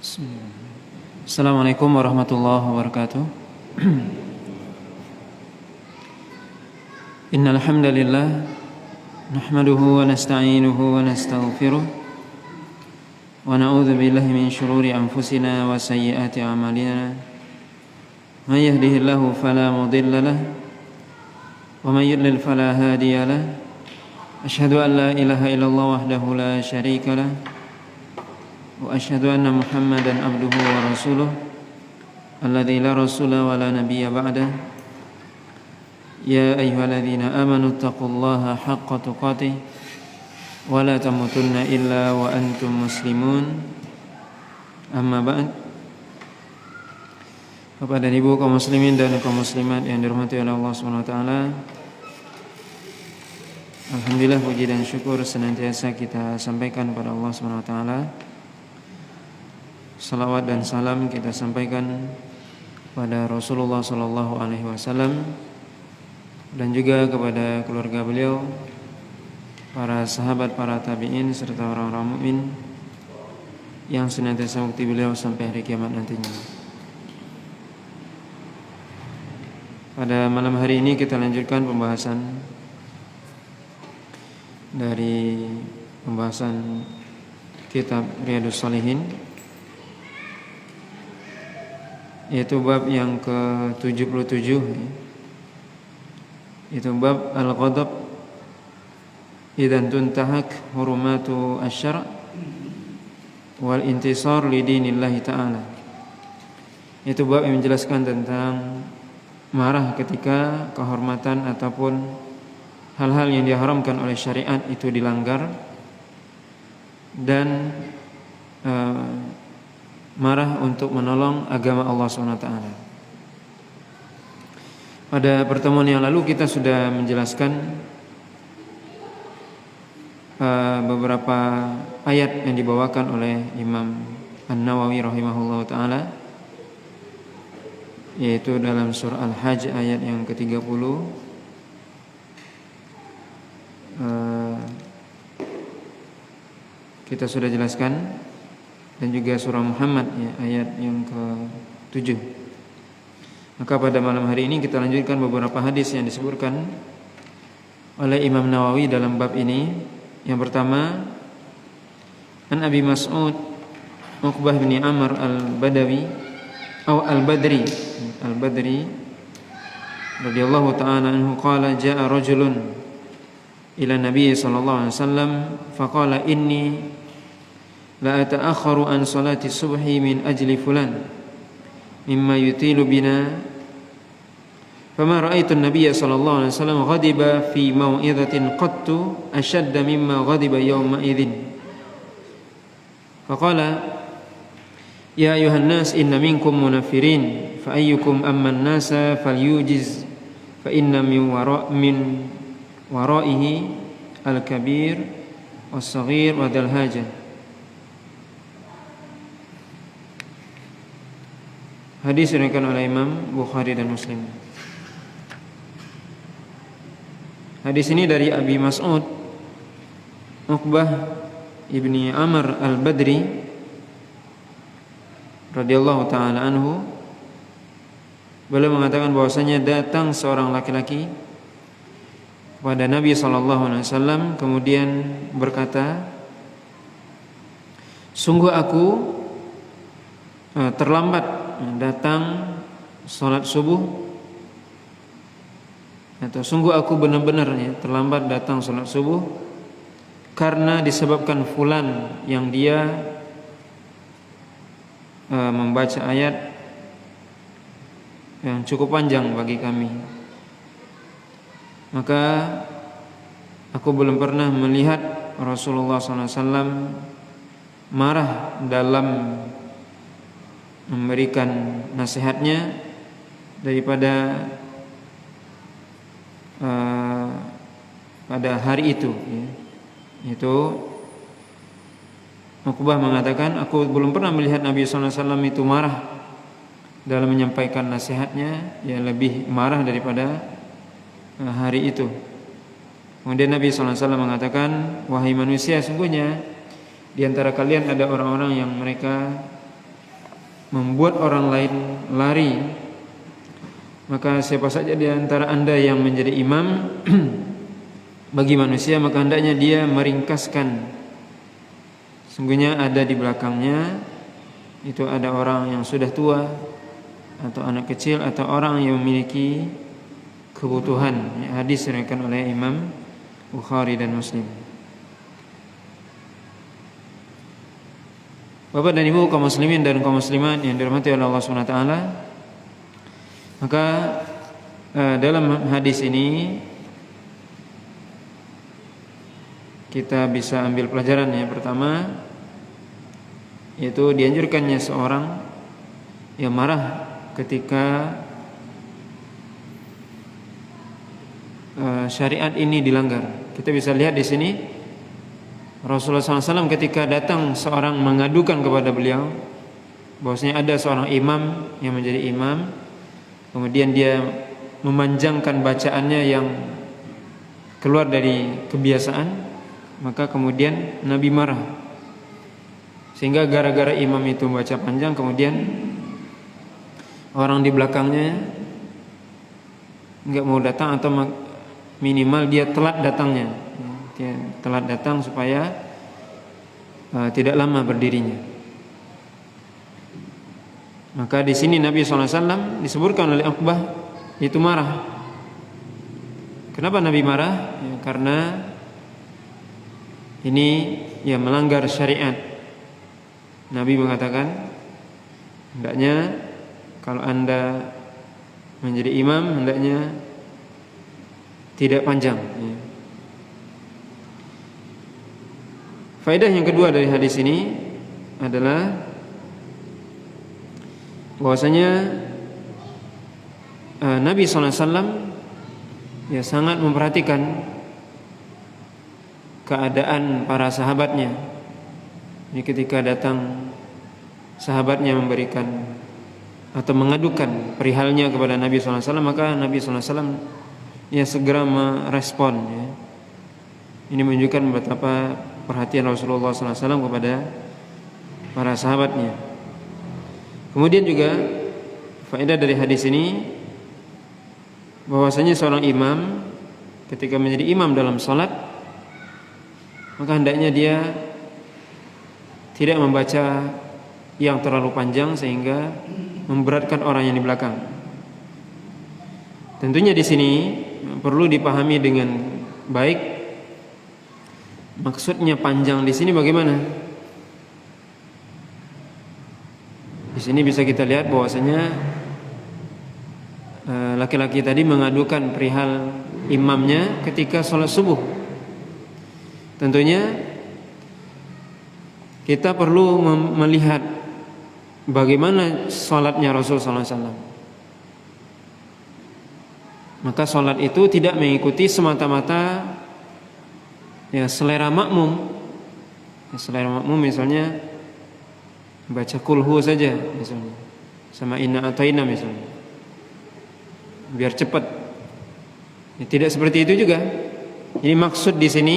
Bismillah. Assalamualaikum warahmatullahi wabarakatuh. Innal hamdalillah nahmaduhu wa nasta'inuhu wa nastaghfiruh wa na'udzu billahi min shururi anfusina wa sayyiati a'malina. May yahdihillahu fala mudilla lahu wa may yudlil fala hadiya lahu. Asyhadu an la ilaha illallah wahdahu la syarika lahu wa asyhadu anna Muhammadan abduhu wa rasuluh alladzi la rasula wa la nabiyya ba'dah. Ya ayyuhalladzina amanu taqullaha haqqa tuqatih wa la tamutunna illa wa antum muslimun. Amma ba'd. Bapak dan Ibu kaum muslimin dan kaum muslimat yang dirahmati oleh Allah Subhanahu wa taala. Alhamdulillah, puji dan syukur senantiasa kita sampaikan kepada Allah Subhanahu wa taala. Salawat dan salam kita sampaikan kepada Rasulullah sallallahu alaihi wasallam dan juga kepada keluarga beliau, para sahabat, para tabi'in serta orang-orang mukmin yang senantiasa mengikuti beliau sampai hari kiamat nantinya. Pada malam hari ini kita lanjutkan pembahasan dari pembahasan kitab Riyadhus Shalihin, yaitu bab yang ke-77, itu bab al-ghadab idzan tuntahak hurumatu asy-syar' wal intisar li dinillahi ta'ala. Itu bab yang menjelaskan tentang marah ketika kehormatan ataupun hal-hal yang diharamkan oleh syariat itu dilanggar, dan marah untuk menolong agama Allah SWT. Pada pertemuan yang lalu kita sudah menjelaskan beberapa ayat yang dibawakan oleh Imam An-Nawawi rahimahullah ta'ala, yaitu dalam surah Al-Hajj ayat yang ke-30, kita sudah jelaskan, dan juga surah Muhammad ya, ayat yang ke-7. Maka pada malam hari ini kita lanjutkan beberapa hadis yang disebutkan oleh Imam Nawawi dalam bab ini. Yang pertama, An Abi Mas'ud Uqbah bin Amr al-Badawi atau al-Badri radhiyallahu ta'ala anhu qala jaa rajulun ila Nabi sallallahu alaihi wasallam faqala inni la ata'akharu an salati subhi min ajli fulan mimma yutilu bina fama ra'aitu an-nabiyya sallallahu alaihi wasallam ghadiba fi mau'izatin qattu ashadda mimma ghadiba yawma idzin faqala ya ayuhan nas inna minkum munafirin fa ayyukum amma an-nasa falyujiz fa inna min waraihi al-kabir was-saghir wa dzal hajah. Hadis diriwayatkan oleh Imam Bukhari dan Muslim. Hadis ini dari Abi Mas'ud Uqbah ibni Amr al-Badri radhiyallahu ta'ala anhu. Beliau mengatakan bahwasanya datang seorang laki-laki kepada Nabi sallallahu alaihi wasallam kemudian berkata, sungguh aku terlambat datang salat subuh, atau sungguh aku benar-benar terlambat datang salat subuh karena disebabkan fulan yang dia membaca ayat yang cukup panjang bagi kami. Maka aku belum pernah melihat Rasulullah SAW marah dalam memberikan nasihatnya daripada pada hari itu ya. Itu Uqbah mengatakan, aku belum pernah melihat Nabi SAW itu marah dalam menyampaikan nasihatnya, ya lebih marah daripada hari itu. Kemudian Nabi SAW mengatakan, wahai manusia, sungguhnya di antara kalian ada orang-orang yang mereka membuat orang lain lari, maka siapa saja di antara Anda yang menjadi imam bagi manusia, maka hendaknya dia meringkaskan. Sungguhnya ada di belakangnya itu ada orang yang sudah tua atau anak kecil atau orang yang memiliki kebutuhan. Hadis diriwayatkan oleh Imam Bukhari dan Muslim. Bapak dan Ibu kaum muslimin dan kaum muslimat yang dirahmati oleh Allah Subhanahu wa taala, maka dalam hadis ini kita bisa ambil pelajaran yang pertama, yaitu dianjurkannya seorang yang marah ketika syariat ini dilanggar. Kita bisa lihat di sini Rasulullah SAW ketika datang seorang mengadukan kepada beliau bahwasanya ada seorang imam yang menjadi imam, kemudian dia memanjangkan bacaannya yang keluar dari kebiasaan, maka kemudian Nabi marah. Sehingga gara-gara imam itu membaca panjang, kemudian orang di belakangnya enggak mau datang atau minimal dia telat datangnya. Dia telat datang supaya tidak lama berdirinya. Maka di sini Nabi SAW disebutkan oleh Uqbah itu marah. Kenapa Nabi marah? Ya, karena ini ya melanggar syariat. Nabi mengatakan hendaknya kalau Anda menjadi imam hendaknya tidak panjang. Ya. Faedah yang kedua dari hadis ini adalah bahwasanya Nabi SAW ya sangat memperhatikan keadaan para sahabatnya. Jadi ketika datang sahabatnya memberikan atau mengadukan perihalnya kepada Nabi SAW, maka Nabi SAW ya segera merespon. Ya. Ini menunjukkan betapa perhatian Rasulullah SAW kepada para sahabatnya. Kemudian juga faedah dari hadis ini bahwasanya seorang imam ketika menjadi imam dalam salat, maka hendaknya dia tidak membaca yang terlalu panjang sehingga memberatkan orang yang di belakang. Tentunya di sini perlu dipahami dengan baik. Maksudnya panjang di sini bagaimana? Di sini bisa kita lihat bahwasanya laki-laki tadi mengadukan perihal imamnya ketika sholat subuh. Tentunya kita perlu melihat bagaimana sholatnya Rasulullah SAW. Maka sholat itu tidak mengikuti semata-mata ya selera makmum. Ya, selera makmum misalnya baca kulhu saja misalnya, sama inna ataina misalnya, biar cepat. Ya, tidak seperti itu juga. Jadi maksud di sini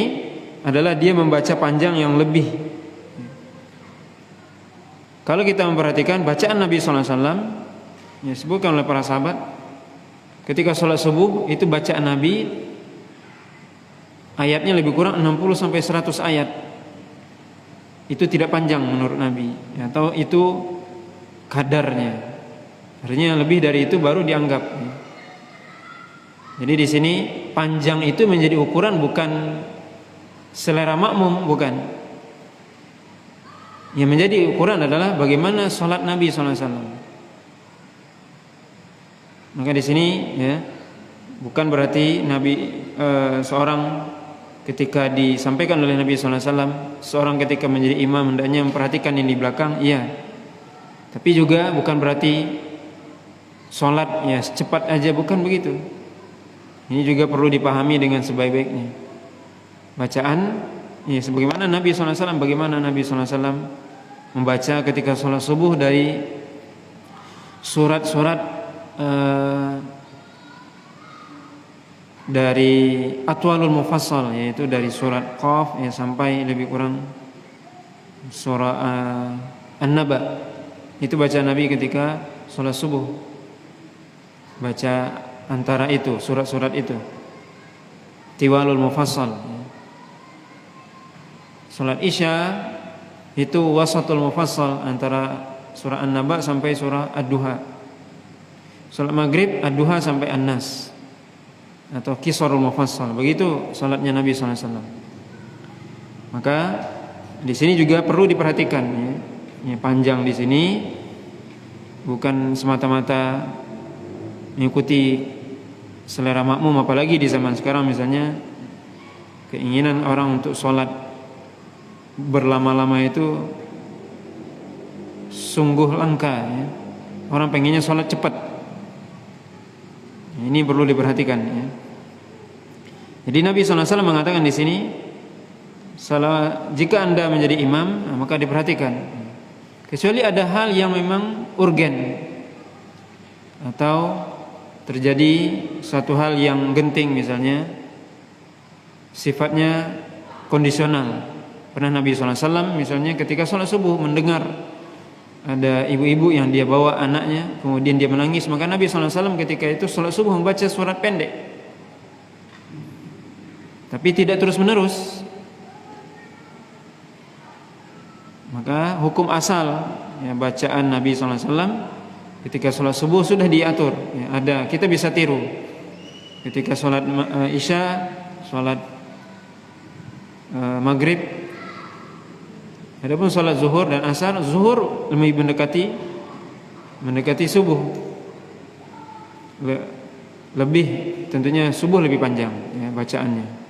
adalah dia membaca panjang yang lebih. Kalau kita memperhatikan bacaan Nabi SAW, ya disebutkan oleh para sahabat, ketika sholat subuh itu bacaan Nabi ayatnya lebih kurang 60 sampai 100 ayat. Itu tidak panjang menurut Nabi, ya, atau itu kadarnya. Artinya lebih dari itu baru dianggap. Jadi di sini panjang itu menjadi ukuran bukan selera makmum, bukan. Yang menjadi ukuran adalah bagaimana sholat Nabi SAW. Maka di sini ya bukan berarti Nabi seorang ketika disampaikan oleh Nabi SAW, seorang ketika menjadi imam hendaknya memperhatikan yang di belakang, iya. Tapi juga bukan berarti sholat ya cepat aja, bukan begitu. Ini juga perlu dipahami dengan sebaik-baiknya. Bacaan ya sebagaimana Nabi SAW, bagaimana Nabi SAW membaca ketika sholat subuh dari surat-surat dari Atwalul Mufassal, yaitu dari surat Qaf ya sampai lebih kurang surah An-Naba. Itu baca Nabi ketika sholat subuh. Baca antara itu, surat-surat itu. Tiwalul mufassal. Sholat Isya itu wasatul mufassal, antara surah An-Naba sampai surah Ad-Duha. Sholat Maghrib Ad-Duha sampai An-Nas, atau Qisarul mufassal. Begitu sholatnya Nabi SAW. Maka di sini juga perlu diperhatikan, ya, panjang di sini bukan semata-mata mengikuti selera makmum, apalagi di zaman sekarang misalnya keinginan orang untuk sholat berlama-lama itu sungguh langka, ya. Orang pengennya sholat cepat. Ini perlu diperhatikan, ya. Jadi Nabi SAW mengatakan di sini, jika Anda menjadi imam, maka diperhatikan. Kecuali ada hal yang memang urgen atau terjadi suatu hal yang genting, misalnya sifatnya kondisional. Pernah Nabi SAW misalnya ketika sholat subuh mendengar ada ibu-ibu yang dia bawa anaknya, kemudian dia menangis, maka Nabi SAW ketika itu sholat subuh membaca surat pendek, tapi tidak terus-menerus. Maka hukum asal, ya, bacaan Nabi SAW ketika sholat subuh sudah diatur, ya, ada, kita bisa tiru. Ketika sholat Isya, sholat Maghrib, adapun sholat zuhur dan asar, zuhur lebih mendekati subuh, lebih tentunya subuh lebih panjang, ya, bacaannya.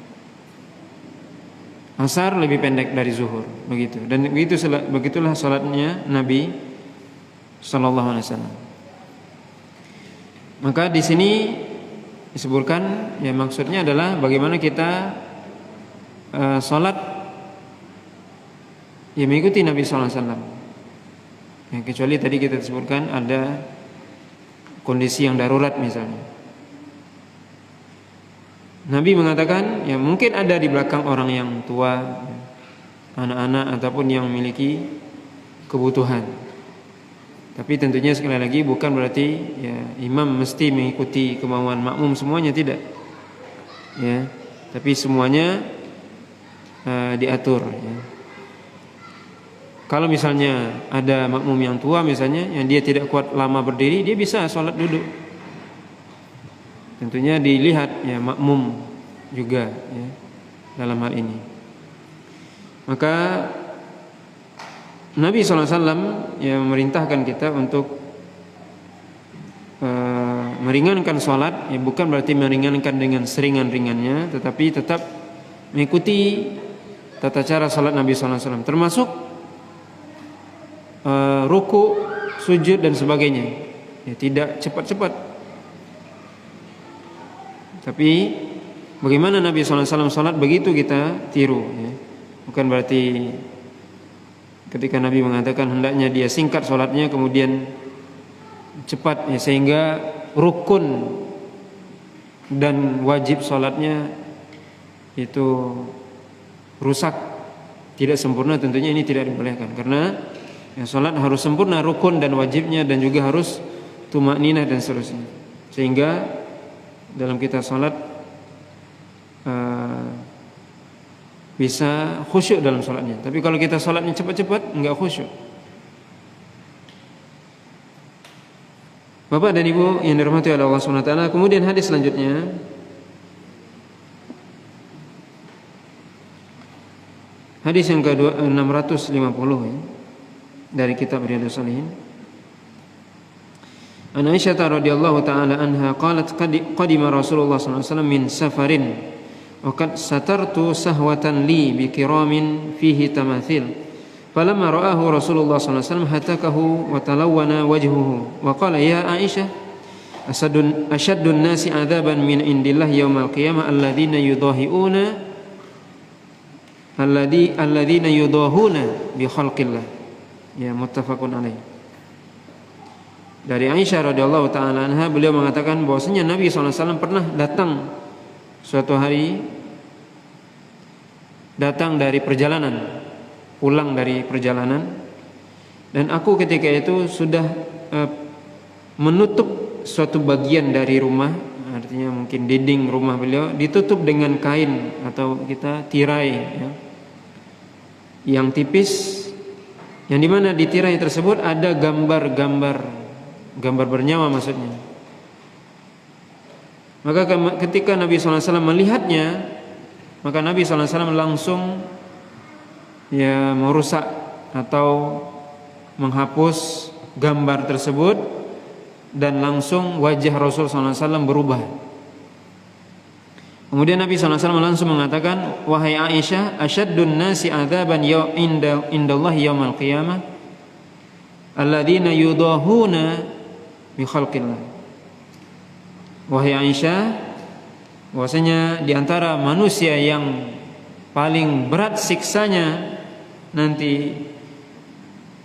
Asar lebih pendek dari zuhur, begitu. Dan begitulah salatnya Nabi sallallahu alaihi wasallam. Maka di sini disebutkan, ya, maksudnya adalah bagaimana kita salat, ya, mengikuti Nabi sallallahu alaihi wasallam. Ya, kecuali tadi kita sebutkan ada kondisi yang darurat misalnya. Nabi mengatakan, ya, mungkin ada di belakang orang yang tua, ya, anak-anak ataupun yang memiliki kebutuhan. Tapi tentunya sekali lagi bukan berarti, ya, imam mesti mengikuti kemauan makmum semuanya, tidak. Ya, tapi semuanya diatur. Ya. Kalau misalnya ada makmum yang tua misalnya, yang dia tidak kuat lama berdiri, dia bisa sholat duduk. Tentunya dilihat, ya, makmum juga, ya, dalam hal ini. Maka Nabi SAW, ya, memerintahkan kita untuk meringankan sholat, ya, bukan berarti meringankan dengan seringan-ringannya, tetapi tetap mengikuti tata cara sholat Nabi SAW, termasuk ruku, sujud dan sebagainya, ya, tidak cepat-cepat. Tapi bagaimana Nabi SAW sholat, begitu kita tiru, ya. Bukan berarti ketika Nabi mengatakan hendaknya dia singkat sholatnya kemudian cepat, ya, sehingga rukun dan wajib sholatnya itu rusak, tidak sempurna. Tentunya ini tidak dibolehkan, karena, ya, sholat harus sempurna rukun dan wajibnya, dan juga harus tumakninah dan seterusnya, sehingga dalam kita sholat bisa khusyuk dalam sholatnya. Tapi kalau kita sholatnya cepat-cepat, enggak khusyuk. Bapak dan Ibu yang dirahmati oleh Allah Subhanahu wa taala, kemudian hadis selanjutnya, hadis yang ke-650, ya, dari kitab Riyadhus Shalihin. An Aisyah radhiyallahu taala anha qalat qadima Rasulullah sallallahu alaihi wasallam min safarin wa qad satartu sahwatan li bi kiramin fihi tamathil falamma ra'ahu Rasulullah sallallahu alaihi wasallam hatakahu wa talawwana wajhuhu wa qala ya Aisyah ashaddun nasi adzaban min indillah yaumal qiyamah alladziina yudahuna bi khalqillah, ya, muttafaqun alaih. Dari Aisyah radhiyallahu taala anha, beliau mengatakan bahwasanya Nabi SAW pernah datang suatu hari, datang dari perjalanan, pulang dari perjalanan, Dan aku ketika itu sudah menutup suatu bagian dari rumah, artinya mungkin dinding rumah beliau ditutup dengan kain atau kita tirai ya, yang tipis, yang dimana di tirai tersebut ada gambar bernyawa maksudnya. Maka ketika Nabi SAW melihatnya, maka Nabi SAW langsung ya merusak atau menghapus gambar tersebut, dan langsung wajah Rasul SAW berubah. Kemudian Nabi SAW langsung mengatakan, wahai Aisyah, asyaddun nasi adzaban indallahi yaumal qiyamah alladzina yudahuna bi khalqillah. Wahai Aisyah, bahwasanya di antara manusia yang paling berat siksanya nanti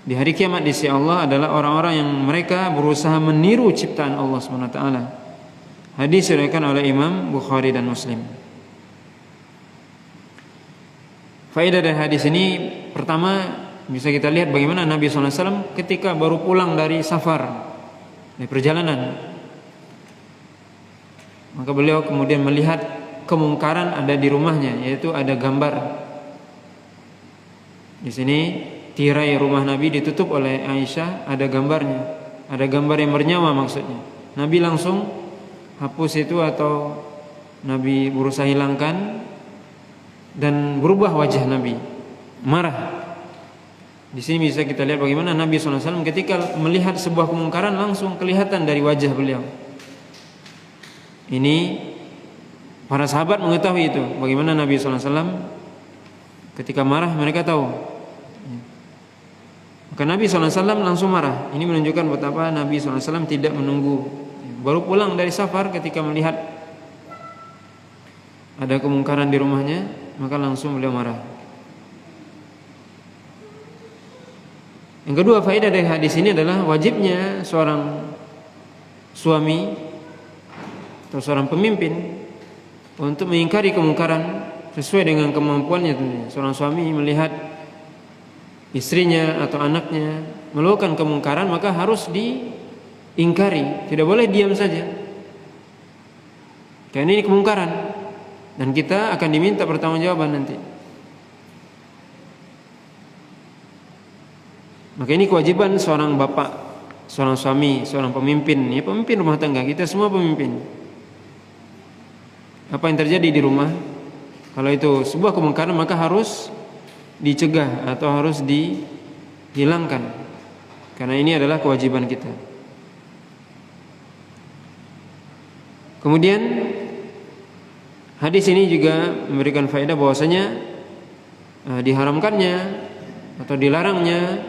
di hari kiamat di sisi Allah adalah orang-orang yang mereka berusaha meniru ciptaan Allah SWT. Hadis diriwayatkan oleh Imam Bukhari dan Muslim. Faedah dari hadis ini, pertama bisa kita lihat bagaimana Nabi SAW ketika baru pulang dari safar, dari perjalanan, maka beliau kemudian melihat kemungkaran ada di rumahnya, yaitu ada gambar. Di sini tirai rumah Nabi ditutup oleh Aisyah, ada gambarnya, ada gambar yang bernyawa maksudnya. Nabi langsung hapus itu atau Nabi berusaha hilangkan, dan berubah wajah Nabi, marah. Di sini bisa kita lihat bagaimana Nabi SAW ketika melihat sebuah kemungkaran langsung kelihatan dari wajah beliau. Ini para sahabat mengetahui itu, bagaimana Nabi SAW ketika marah mereka tahu. Maka Nabi SAW langsung marah. Ini menunjukkan betapa Nabi SAW tidak menunggu, baru pulang dari safar ketika melihat ada kemungkaran di rumahnya, maka langsung beliau marah. Yang kedua, faedah dari hadis ini adalah wajibnya seorang suami atau seorang pemimpin untuk mengingkari kemungkaran sesuai dengan kemampuannya tentunya. Seorang suami melihat istrinya atau anaknya melakukan kemungkaran, maka harus diingkari, tidak boleh diam saja. Karena ini kemungkaran dan kita akan diminta pertanggungjawaban nanti. Maka ini kewajiban seorang bapak, seorang suami, seorang pemimpin, ya pemimpin rumah tangga, kita semua pemimpin. Apa yang terjadi di rumah, kalau itu sebuah kemungkaran, maka harus dicegah atau harus dihilangkan, karena ini adalah kewajiban kita. Kemudian hadis ini juga memberikan faedah bahwasanya diharamkannya atau dilarangnya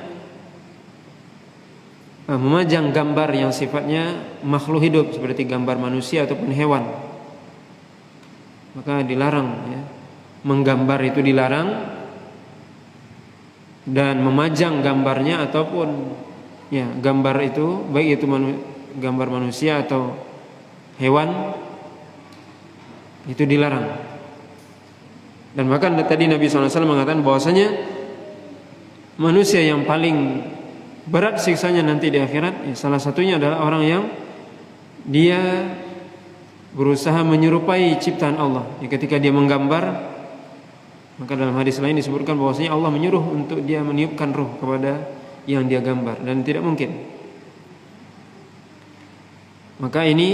memajang gambar yang sifatnya makhluk hidup seperti gambar manusia ataupun hewan. Maka dilarang ya, menggambar itu dilarang, dan memajang gambarnya ataupun ya gambar itu baik itu gambar manusia atau hewan itu dilarang. Dan bahkan tadi Nabi SAW mengatakan bahwasanya manusia yang paling berat siksanya nanti di akhirat, ya, salah satunya adalah orang yang dia berusaha menyerupai ciptaan Allah. Ya, ketika dia menggambar, maka dalam hadis lain disebutkan bahwasanya Allah menyuruh untuk dia meniupkan ruh kepada yang dia gambar, dan tidak mungkin. Maka ini